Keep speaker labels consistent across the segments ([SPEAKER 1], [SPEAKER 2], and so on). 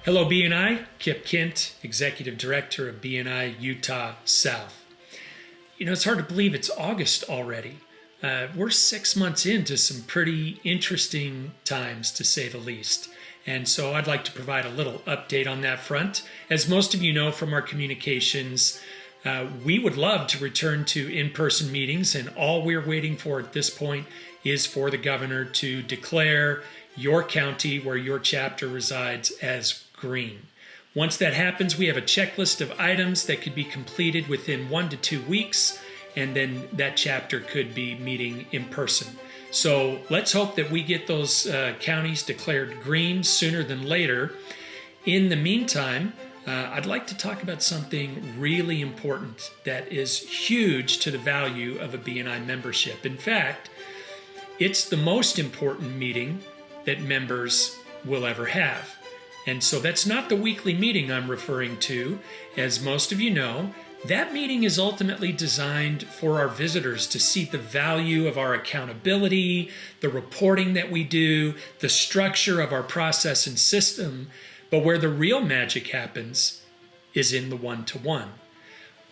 [SPEAKER 1] Hello, BNI. Kip Kint, Executive Director of BNI Utah South. You know, it's hard to believe it's August already. We're 6 months into some pretty interesting times, to say the least. And so I'd like to provide a little update on that front. As most of you know from our communications, we would love to return to in-person meetings, and all we're waiting for at this point is for the governor to declare your county where your chapter resides as green. Once that happens, we have a checklist of items that could be completed within 1 to 2 weeks, and then that chapter could be meeting in person. So let's hope that we get those counties declared green sooner than later. In the meantime, I'd like to talk about something really important that is huge to the value of a BNI membership. In fact, it's the most important meeting that members will ever have. And so that's not the weekly meeting I'm referring to. As most of you know, that meeting is ultimately designed for our visitors to see the value of our accountability, the reporting that we do, the structure of our process and system. But where the real magic happens is in the one-to-one.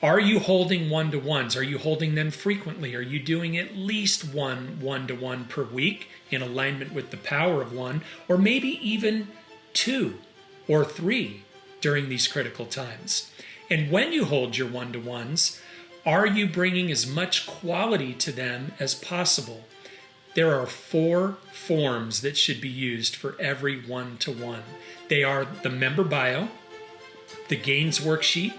[SPEAKER 1] Are you holding one-to-ones? Are you holding them frequently? Are you doing at least one-to-one per week in alignment with the power of one, or maybe even 2 or 3 during these critical times? And when you hold your one-to-ones, are you bringing as much quality to them as possible? There are 4 forms that should be used for every one-to-one. They are the member bio, the gains worksheet,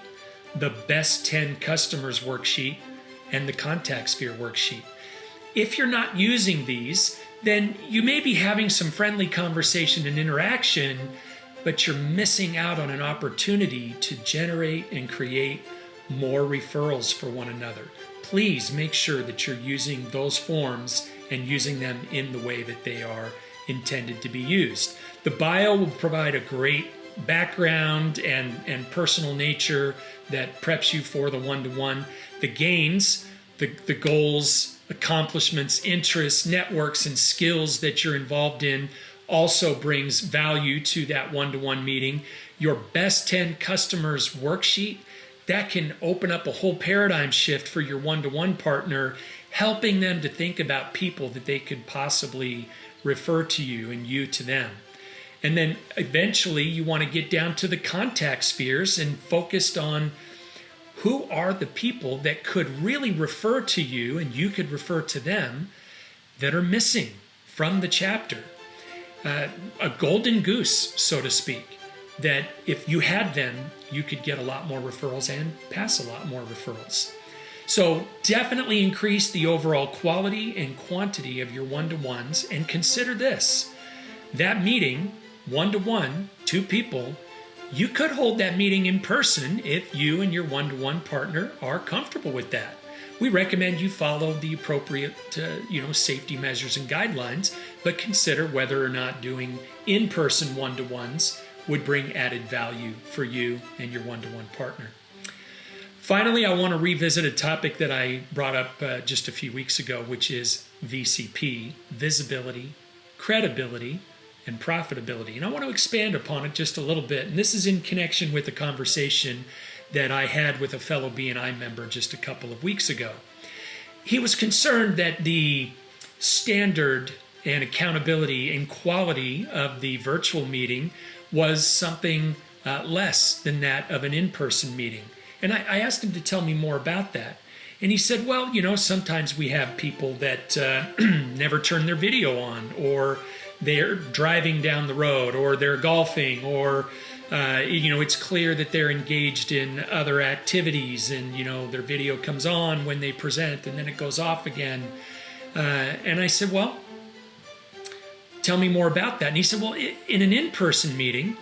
[SPEAKER 1] the best 10 customers worksheet, and the contact sphere worksheet. If you're not using these, then you may be having some friendly conversation and interaction, but you're missing out on an opportunity to generate and create more referrals for one another. Please make sure that you're using those forms and using them in the way that they are intended to be used. The bio will provide a great background and personal nature that preps you for the one-to-one. The gains, the goals, accomplishments, interests, networks, and skills that you're involved in also brings value to that one-to-one meeting. Your best 10 customers worksheet, that can open up a whole paradigm shift for your one-to-one partner, helping them to think about people that they could possibly refer to you and you to them. And then eventually you want to get down to the contact spheres and focused on who are the people that could really refer to you and you could refer to them that are missing from the chapter. A golden goose, so to speak, that if you had them, you could get a lot more referrals and pass a lot more referrals. So definitely increase the overall quality and quantity of your one-to-ones, and consider this. That meeting, one-to-one, 2 people, you could hold that meeting in person if you and your one-to-one partner are comfortable with that. We recommend you follow the appropriate safety measures and guidelines, but consider whether or not doing in-person one-to-ones would bring added value for you and your one-to-one partner. Finally, I want to revisit a topic that I brought up just a few weeks ago, which is VCP, visibility, credibility, and profitability. And I want to expand upon it just a little bit. And this is in connection with a conversation that I had with a fellow BNI member just a couple of weeks ago. He was concerned that the standard and accountability and quality of the virtual meeting was something less than that of an in-person meeting. And I asked him to tell me more about that. And he said, well, sometimes we have people that never turn their video on, or they're driving down the road, or they're golfing, or it's clear that they're engaged in other activities, and their video comes on when they present and then it goes off again. And I said, well, tell me more about that. And he said, well, in an in-person meeting,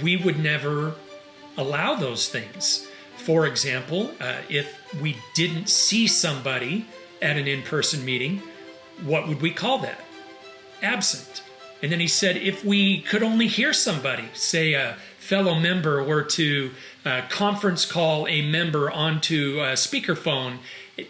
[SPEAKER 1] we would never allow those things. For example, if we didn't see somebody at an in-person meeting, what would we call that? Absent. And then he said, if we could only hear somebody, say a fellow member were to conference call a member onto a speakerphone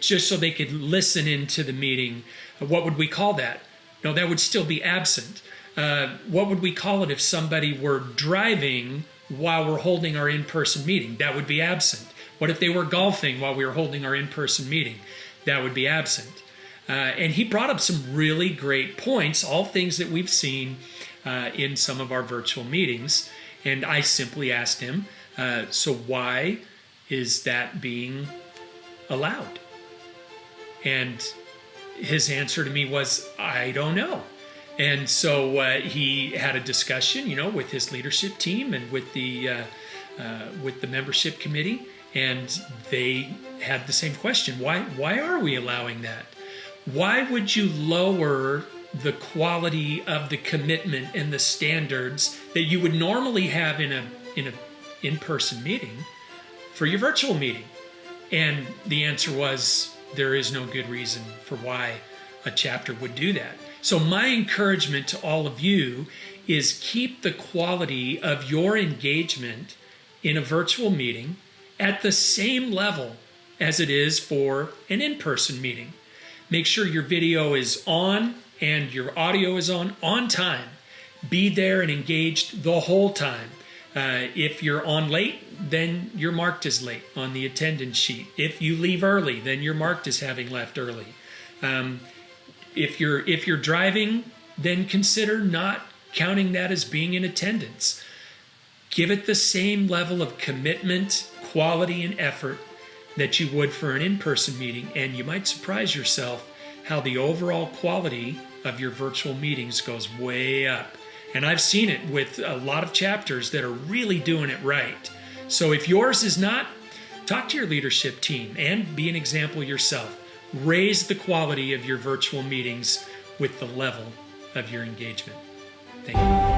[SPEAKER 1] just so they could listen into the meeting, what would we call that? No, that would still be absent. What would we call it if somebody were driving while we're holding our in-person meeting? That would be absent. What if they were golfing while we were holding our in-person meeting? That would be absent. And he brought up some really great points, all things that we've seen in some of our virtual meetings. And I simply asked him, so why is that being allowed? And his answer to me was, I don't know. And so he had a discussion, with his leadership team and with the membership committee, and they had the same question. Why are we allowing that? Why would you lower the quality of the commitment and the standards that you would normally have in a in-person meeting for your virtual meeting? And the answer was, there is no good reason for why a chapter would do that. So my encouragement to all of you is keep the quality of your engagement in a virtual meeting at the same level as it is for an in-person meeting. Make sure your video is on and your audio is on time. Be there and engaged the whole time. If you're on late, then you're marked as late on the attendance sheet. If you leave early, then you're marked as having left early. If you're driving, then consider not counting that as being in attendance. Give it the same level of commitment, quality, and effort that you would for an in-person meeting, and you might surprise yourself how the overall quality of your virtual meetings goes way up. And I've seen it with a lot of chapters that are really doing it right. So if yours is not, talk to your leadership team and be an example yourself. Raise the quality of your virtual meetings with the level of your engagement. Thank you.